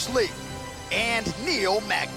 Bruce Lee and Neil Magny.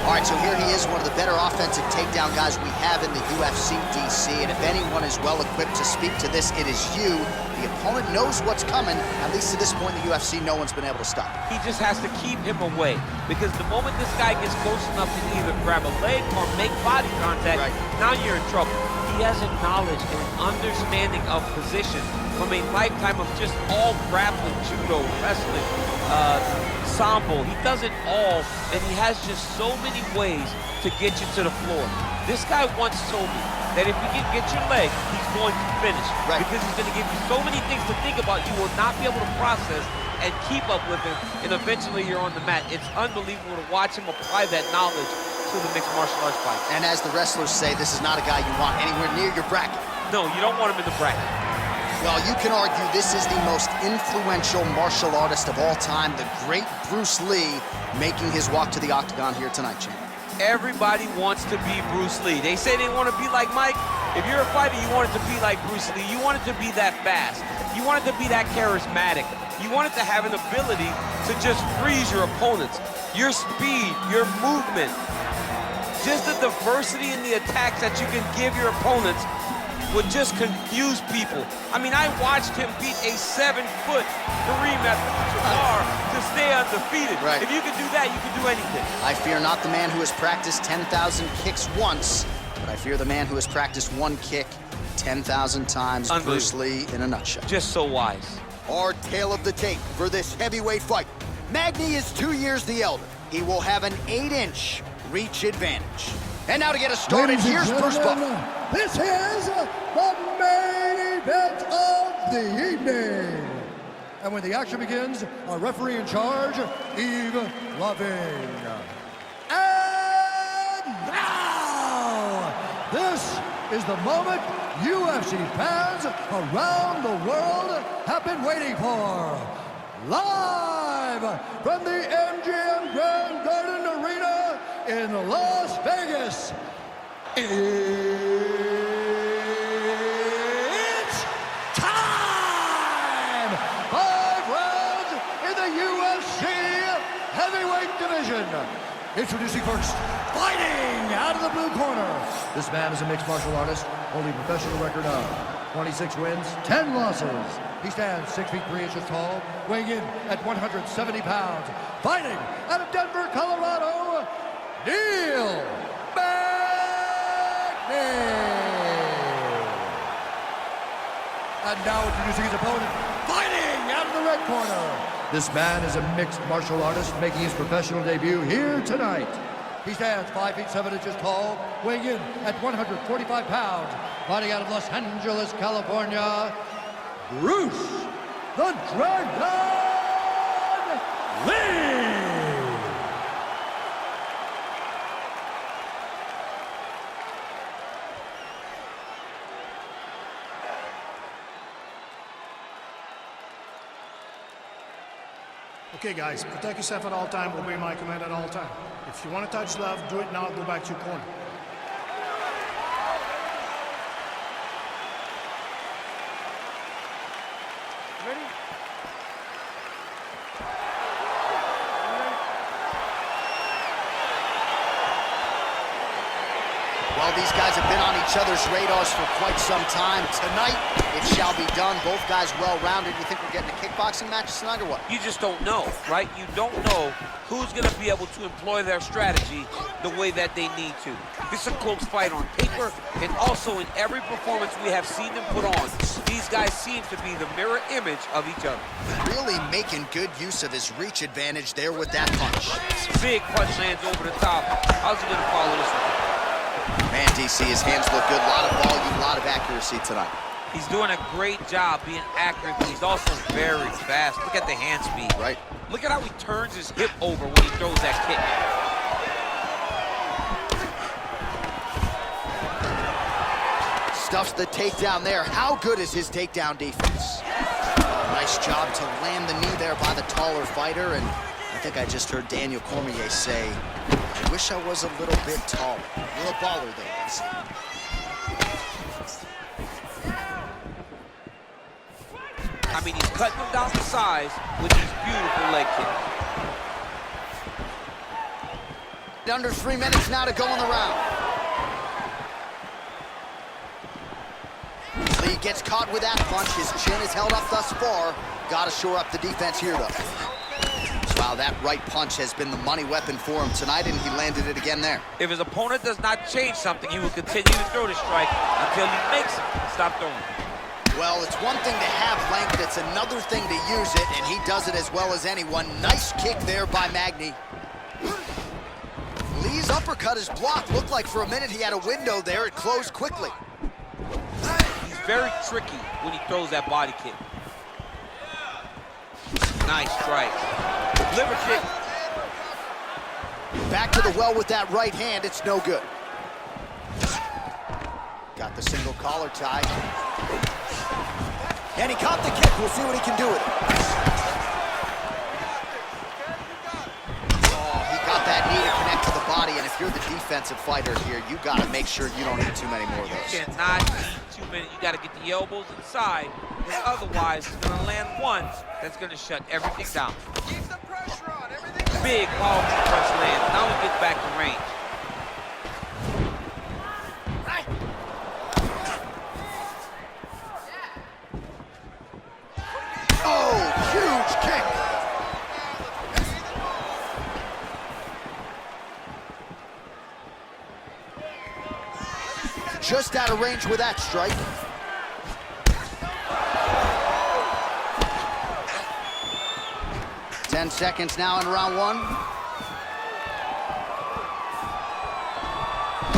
All right, so here he is, one of the better offensive takedown guys we have in the UFC, DC. And if anyone is well equipped to speak to this, it is you. The opponent knows what's coming. At least to this point in the UFC, no one's been able to stop him. He just has to keep him away, because the moment this guy gets close enough to either grab a leg or make body contact, now you're in trouble. He has a knowledge and an understanding of position from a lifetime of just all grappling, judo, wrestling, sambo. He does it all, and he has just so many ways to get you to the floor. This guy once told me that if he can get your leg, he's going to finish. Because he's going to give you so many things to think about, you will not be able to process and keep up with him, and eventually you're on the mat. It's unbelievable to watch him apply that knowledge to the mixed martial arts fight. And as the wrestlers say, this is not a guy you want anywhere near your bracket. No, you don't want him in the bracket. Well, you can argue this is the most influential martial artist of all time, the great Bruce Lee, making his walk to the octagon here tonight, champ. Everybody wants to be Bruce Lee. They say they want to be like Mike. If you're a fighter, you want it to be like Bruce Lee. You want it to be that fast. You want it to be that charismatic. You want it to have an ability to just freeze your opponents. Your speed, your movement, just the diversity in the attacks that you can give your opponents would just confuse people. I mean, I watched him beat a 7-foot Kareem Abdul-Jabbar to stay undefeated. If you can do that, you can do anything. I fear not the man who has practiced 10,000 kicks once, but I fear the man who has practiced one kick 10,000 times. Bruce Lee in a nutshell. Just so wise. Our tale of the tape for this heavyweight fight. Magny is 2 years the elder. He will have an 8-inch reach advantage. And now to get us started, here's Bruce Buffer. This is the main event of the evening. And when the action begins, our referee in charge, Yves Loving. And now, this is the moment UFC fans around the world have been waiting for. Live from the MGM Grand Garden Arena in Las Vegas. It's time! 5 rounds in the UFC heavyweight division. Introducing first, fighting out of the blue corner. This man is a mixed martial artist, holding a professional record of 26 wins, 10 losses. He stands 6 feet 3 inches tall, weighing in at 170 pounds. Fighting out of Denver, Colorado, Neil Magny. And now introducing his opponent, fighting out of the red corner. This man is a mixed martial artist making his professional debut here tonight. He stands 5 feet 7 inches tall, weighing in at 145 pounds. Fighting out of Los Angeles, California, Bruce the Dragon Lee. Okay, guys, protect yourself at all time, obey my command at all time. If you want to touch love, do it now, go back to your corner. Ready? Well, these guys have been on each other's radars for quite some time. Tonight, it shall be done. Both guys well-rounded. You think we're getting a kickboxing match tonight or what? You just don't know, right? You don't know who's going to be able to employ their strategy the way that they need to. This is a close fight on paper, and also in every performance we have seen them put on. These guys seem to be the mirror image of each other. Really making good use of his reach advantage there with that punch. Big punch lands over the top. How's he going to follow this one? Man, DC, his hands look good. A lot of volume, a lot of accuracy tonight. He's doing a great job being accurate, but he's also very fast. Look at the hand speed. Right. Look at how he turns his hip over when he throws that kick. Stuffs the takedown there. How good is his takedown defense? Nice job to land the knee there by the taller fighter, and I think I just heard Daniel Cormier say, Wish I was a little bit taller. You're a baller though, DC. I mean, he's cutting them down to size with these beautiful leg kicks. Under 3 minutes now to go in the round. Lee gets caught with that punch. His chin is held up thus far. Got to shore up the defense here, though. Wow, that right punch has been the money weapon for him tonight, and he landed it again there. If his opponent does not change something, he will continue to throw the strike until he makes it. Stop throwing. Well, it's one thing to have length, it's another thing to use it, and he does it as well as anyone. Nice kick there by Magny. Lee's uppercut is blocked. Looked like for a minute he had a window there. It closed quickly. He's very tricky when he throws that body kick. Nice strike. Liver kick. Back to the well with that right hand. It's no good. Got the single collar tie. And he caught the kick. We'll see what he can do with it. Oh, he got that knee to connect to the body, and if you're the defensive fighter here, you got to make sure you don't eat too many more of those. You cannot eat too many. You got to get the elbows inside, because otherwise he's going to land one that's going to shut everything down. Keep the pressure on. Everything. Big, powerful punch lands. Now he gets back to range. Oh, huge kick. Just out of range with that strike. Ten seconds now in round one.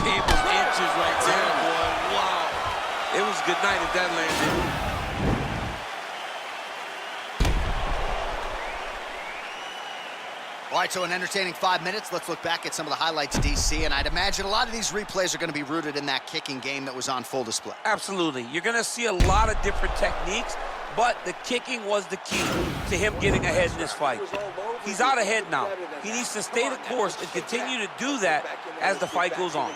It was inches right there, boy. Wow. It was a good night if that landed. All right, so an entertaining 5 minutes. Let's look back at some of the highlights, DC, and I'd imagine a lot of these replays are going to be rooted in that kicking game that was on full display. Absolutely. You're going to see a lot of different techniques, but the kicking was the key to him getting ahead in this fight. He's out ahead now. He needs to stay the course and continue to do that as the fight goes on.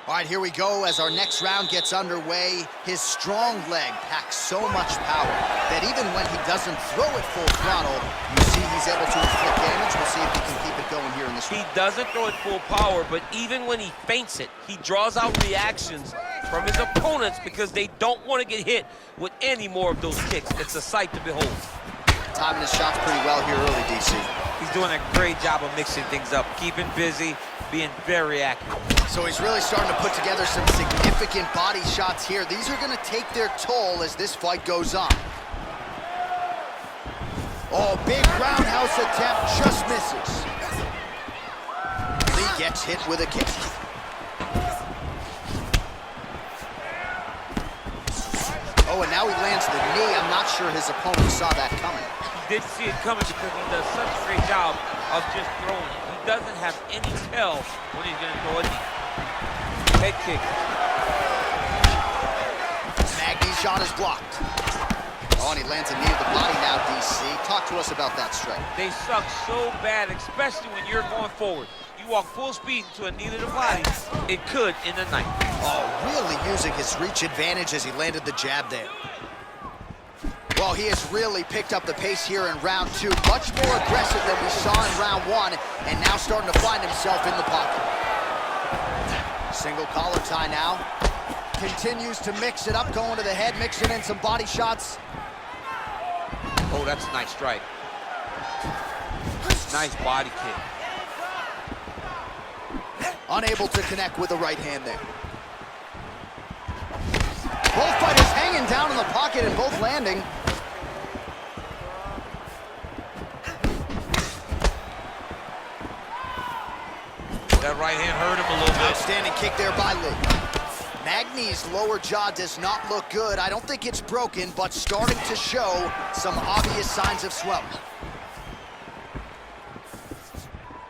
All right, here we go as our next round gets underway. His strong leg packs so much power that even when he doesn't throw it full throttle, you see he's able to inflict damage. We'll see if he can keep it going here in this round. He doesn't throw it full power, but even when he feints it, he draws out reactions from his opponents because they don't want to get hit with any more of those kicks. It's a sight to behold. Timing his shots pretty well here early, DC. He's doing a great job of mixing things up, keeping busy, being very accurate. So he's really starting to put together some significant body shots here. These are going to take their toll as this fight goes on. Oh, big roundhouse attempt, just misses. Lee gets hit with a kick. Oh, and now he lands the knee. I'm not sure his opponent saw that coming. He didn't see it coming because he does such a great job of just throwing it. He doesn't have any tell when he's going to throw a knee. Head kick. Magny's shot is blocked. Oh, and he lands a knee to the body now, DC. Talk to us about that strike. They suck so bad, especially when you're going forward. You walk full speed into a knee to the body, it could in the night. Oh, really using his reach advantage as he landed the jab there. Well, he has really picked up the pace here in round two. Much more aggressive than we saw in round one, and now starting to find himself in the pocket. Single collar tie now. Continues to mix it up, going to the head, mixing in some body shots. Oh, that's a nice strike. Nice body kick. Unable to connect with the right hand there. Both fighters hanging down in the pocket and both landing. That right hand hurt him a little bit. Outstanding kick there by Lee. Magny's lower jaw does not look good. I don't think it's broken, but starting to show some obvious signs of swelling.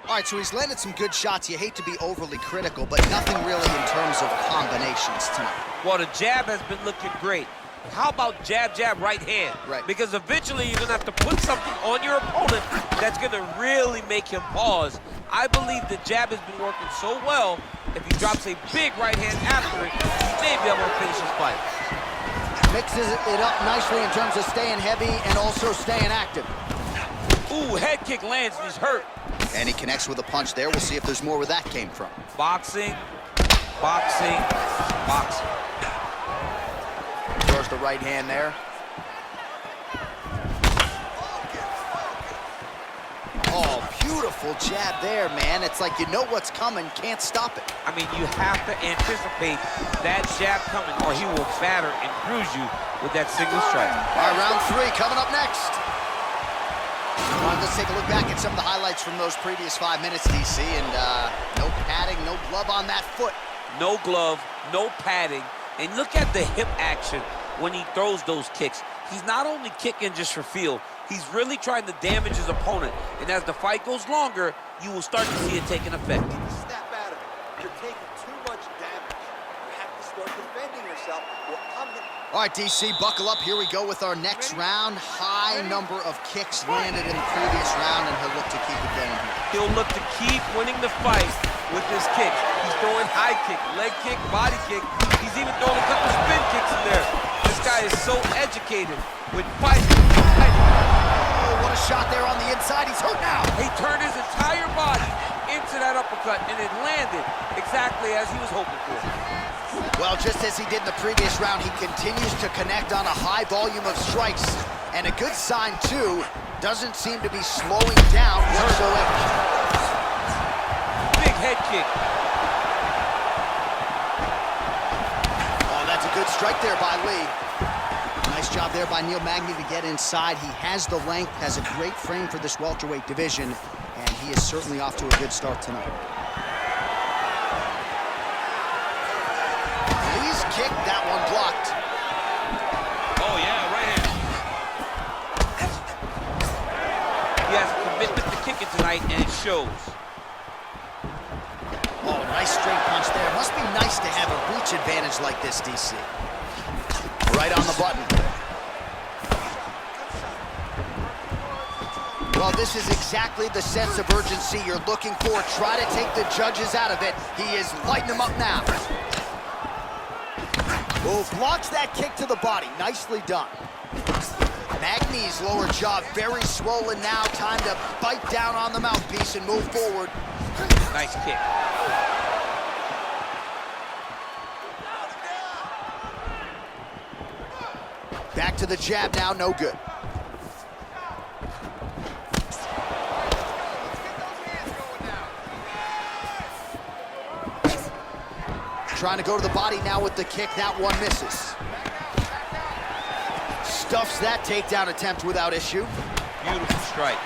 All right, so he's landed some good shots. You hate to be overly critical, but nothing really in terms of combinations tonight. Well, the jab has been looking great. How about jab, jab, right hand? Right. Because eventually you're going to have to put something on your opponent that's going to really make him pause. I believe the jab has been working so well, if he drops a big right hand after it, he may be able to finish his fight. Mixes it up nicely in terms of staying heavy and also staying active. Ooh, head kick lands and he's hurt. And he connects with a punch there. We'll see if there's more where that came from. Boxing, boxing, boxing. Throws the right hand there. Oh, beautiful jab there, man. It's like you know what's coming, can't stop it. I mean, you have to anticipate that jab coming or he will batter and bruise you with that single strike. All right, round 3 coming up next. All right, let's take a look back at some of the highlights from those previous 5 minutes, DC, and no padding, no glove on that foot. No glove, no padding, and look at the hip action when he throws those kicks. He's not only kicking just for feel, he's really trying to damage his opponent, and as the fight goes longer, you will start to see it taking effect. Snap out of it. You're taking too much damage. You have to start defending yourself. Well, All right, DC, buckle up. Here we go with our next round. High number of kicks landed in the previous round, and he'll look to keep it going here. He'll look to keep winning the fight with his kicks. He's throwing high kick, leg kick, body kick. He's even throwing a couple spin kicks in there. This guy is so educated with fighting. Oh, what a shot there on the inside. He's hurt now. He turned his entire body into that uppercut, and it landed exactly as he was hoping for. Well, just as he did in the previous round, he continues to connect on a high volume of strikes. And a good sign, too, doesn't seem to be slowing down whatsoever. Big head kick. Oh, that's a good strike there by Lee. Nice job there by Magny to get inside. He has the length, has a great frame for this welterweight division, and he is certainly off to a good start tonight. Lee's kick, that one blocked. Oh, yeah, right hand. He has a commitment to kicking tonight, and it shows. Oh, nice straight punch there. Must be nice to have a reach advantage like this, DC. Right on the button. Well, this is exactly the sense of urgency you're looking for. Try to take the judges out of it. He is lighting them up now. Oh, blocks that kick to the body. Nicely done. Magny's lower jaw very swollen now. Time to bite down on the mouthpiece and move forward. Nice kick. Back to the jab now, no good. Trying to go to the body now with the kick. That one misses. Stuffs that takedown attempt without issue. Beautiful strike.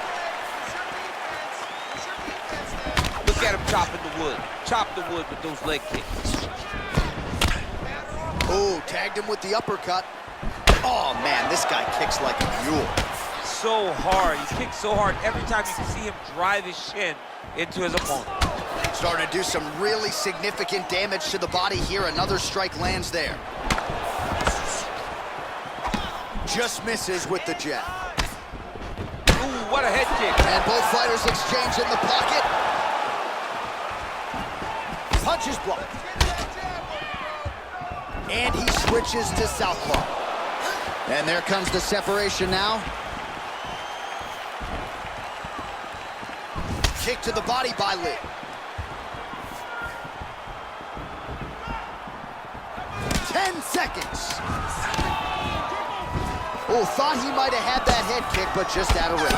Look at him chopping the wood. Chop the wood with those leg kicks. Oh, tagged him with the uppercut. Oh, man, this guy kicks like a mule. So hard. He kicks so hard every time you can see him drive his shin into his opponent. Starting to do some really significant damage to the body here. Another strike lands there. Just misses with the jab. Ooh, what a head kick. And both fighters exchange in the pocket. Punches blocked. And he switches to southpaw. And there comes the separation now. Kick to the body by Lee. 10 seconds. Oh, thought he might have had that head kick, but just out of range.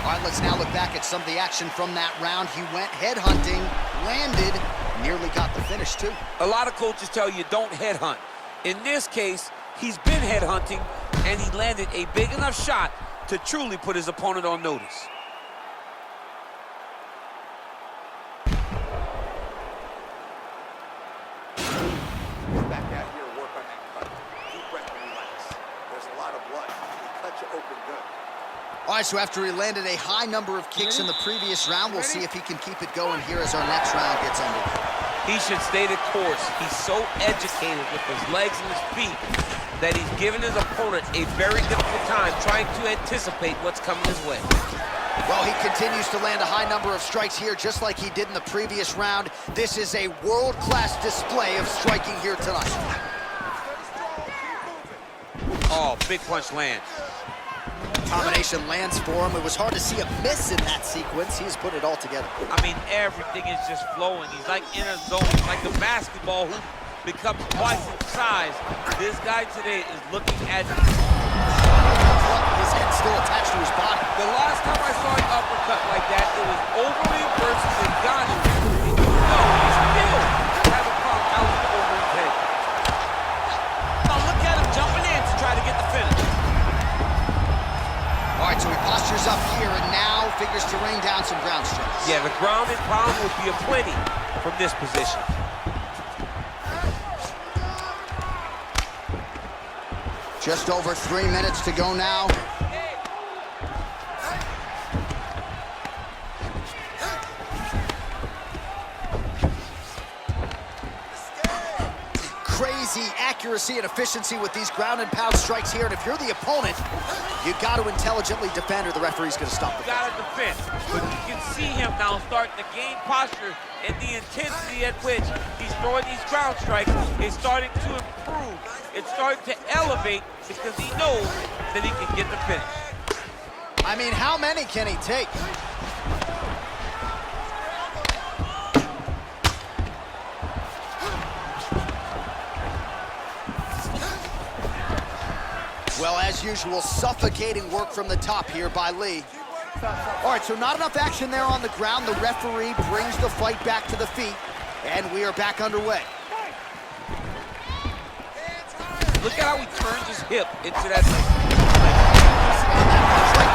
All right, let's now look back at some of the action from that round. He went headhunting, landed, nearly got the finish, too. A lot of coaches tell you don't headhunt. In this case, he's been headhunting, and he landed a big enough shot to truly put his opponent on notice. back out here and work on that cut. Deep breath and relax. There's a lot of blood. He cut you open good. All right, so after he landed a high number of kicks in the previous round, we'll see if he can keep it going here as our next round gets underway. He should stay the course. He's so educated with his legs and his feet that he's given his opponent a very difficult time trying to anticipate what's coming his way. Well, he continues to land a high number of strikes here, just like he did in the previous round. This is a world-class display of striking here tonight. Oh, big punch lands. Combination lands for him. It was hard to see a miss in that sequence. He's put it all together. I mean, everything is just flowing. He's like in a zone. He's like a basketball hoop becomes twice its size. This guy today is looking at his head still attached to his body. The last time I saw an uppercut like that, it was Overly versus Ngannou. No, he still has a problem out with Overly's head. Now look at him jumping in to try to get the finish. All right, so he postures up here and now figures to rain down some ground strikes. Yeah, the ground and pound would be aplenty from this position. Just over 3 minutes to go now. Crazy accuracy and efficiency with these ground and pound strikes here. And if you're the opponent, you got to intelligently defend or the referee's going to stop the fight. Got to defend. But you can see him now starting to gain posture, and the intensity at which he's throwing these ground strikes is starting to improve. It's starting to elevate because he knows that he can get the finish. I mean, how many can he take? Well, as usual, suffocating work from the top here by Lee. All right, so not enough action there on the ground. The referee brings the fight back to the feet, and we are back underway. Look at how he turns his hip into that. Right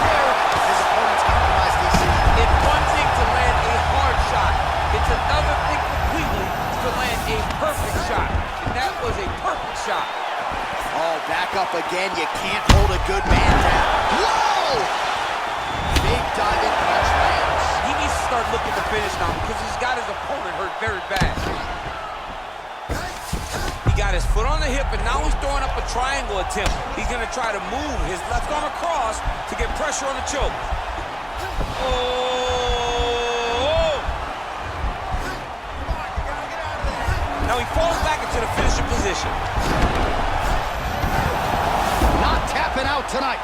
there. His opponent's compromised DC. It's one thing to land a hard shot. It's another thing completely to land a perfect shot. And that was a perfect shot. Oh, back up again. You can't hold a good man down. Whoa! Big diving punch lands. He needs to start looking to finish now because he's got his opponent hurt very bad. He got his foot on the hip, and now he's throwing up a triangle attempt. He's going to try to move his left arm across to get pressure on the choke. Oh! Now he falls back into the finishing position. Not tapping out tonight.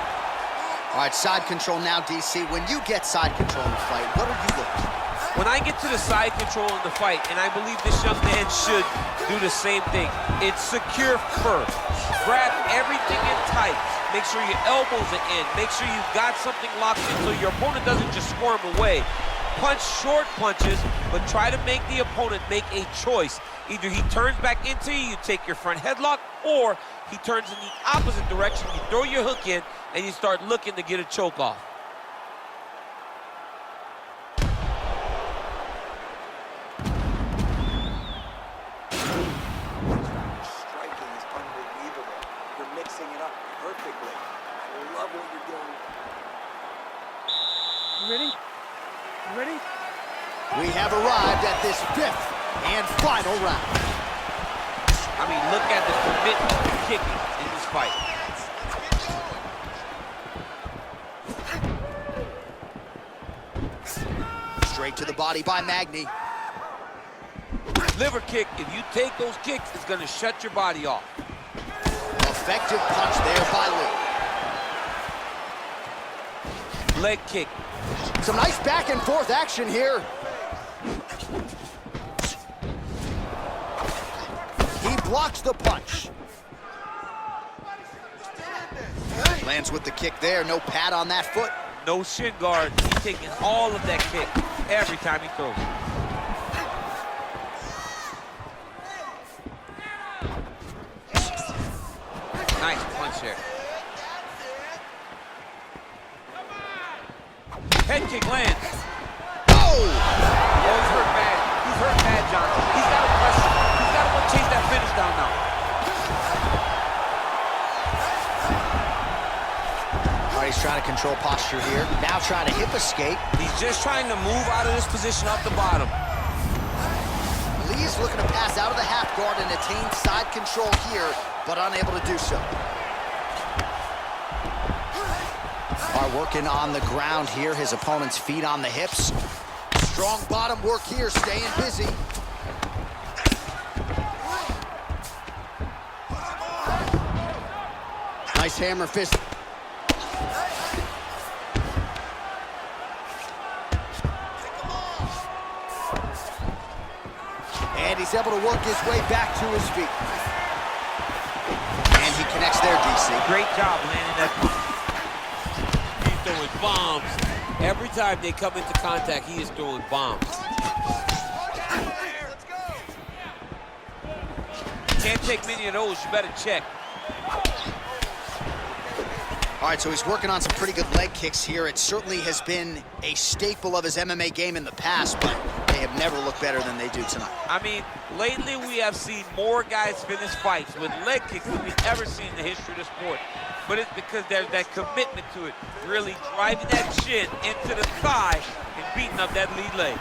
All right, side control now, DC. When you get side control in the fight, what are you looking for? When I get to the side control in the fight, and I believe this young man should do the same thing, it's secure first. Grab everything in tight. Make sure your elbows are in. Make sure you've got something locked in so your opponent doesn't just squirm away. Punch short punches, but try to make the opponent make a choice. Either he turns back into you, you take your front headlock, or he turns in the opposite direction, you throw your hook in, and you start looking to get a choke off. Striking is unbelievable. You're mixing it up perfectly. I love what you're doing. You ready? You ready? We have arrived at this 5th and final round. I mean, look at the commitment to kicking in this fight. Straight to the body by Magny. Liver kick, if you take those kicks, it's going to shut your body off. Effective punch there by Lee. Leg kick. Some nice back and forth action here. He blocks the punch. Lands with the kick there. No pad on that foot. No shin guard. He's taking all of that kick every time he throws it. Nice punch there. Head kick lands. Oh! Oh, he's hurt bad. He's hurt bad, John. He's got to pressure. He's got to chase that finish down now. All right, he's trying to control posture here. Now trying to hip escape. He's just trying to move out of this position off the bottom. Lee's looking to pass out of the half guard and attain side control here, but unable to do so. All right, working on the ground here. His opponent's feet on the hips. Strong bottom work here, staying busy. Nice hammer fist. And he's able to work his way back to his feet. And he connects there, DC. Great job landing that. He's throwing bombs. Every time they come into contact, he is throwing bombs. Can't take many of those, you better check. All right, so he's working on some pretty good leg kicks here. It certainly has been a staple of his MMA game in the past, but they have never looked better than they do tonight. I mean, lately we have seen more guys finish fights with leg kicks than we've ever seen in the history of the sport. But it's because there's that commitment to it, really driving that chin into the thigh and beating up that lead leg.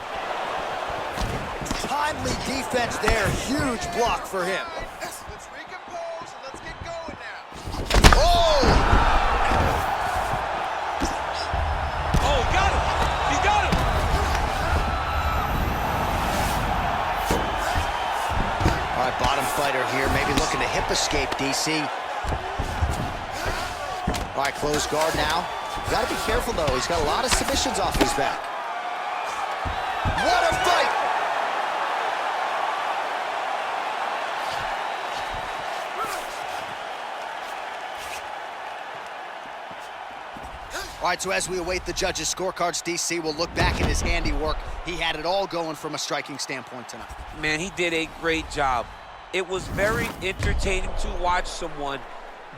Timely defense there, huge block for him. Let's recompose and let's get going now. Oh! Oh, got him! He got him! All right, bottom fighter here, maybe looking to hip escape, DC. All right, closed guard now. Got to be careful, though. He's got a lot of submissions off his back. What a fight! All right, so as we await the judges' scorecards, DC will look back at his handiwork. He had it all going from a striking standpoint tonight. Man, he did a great job. It was very entertaining to watch someone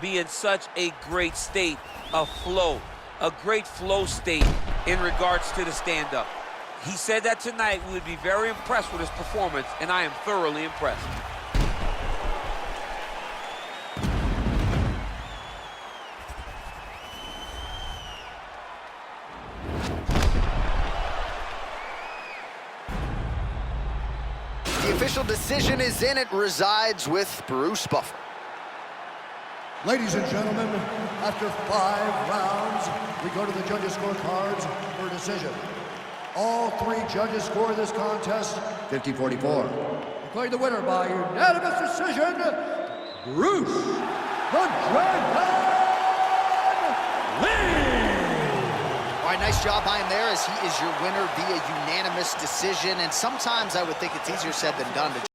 be in such a great state of flow, a great flow state in regards to the stand-up. He said that tonight we would be very impressed with his performance, and I am thoroughly impressed. The official decision is in. It resides with Bruce Buffer. Ladies and gentlemen, after 5 rounds, we go to the judges' scorecards for a decision. All 3 judges score this contest 50-44. Declared the winner by unanimous decision, Bruce the Dragon Lee! All right, nice job by him there, as he is your winner via unanimous decision. And sometimes I would think it's easier said than done to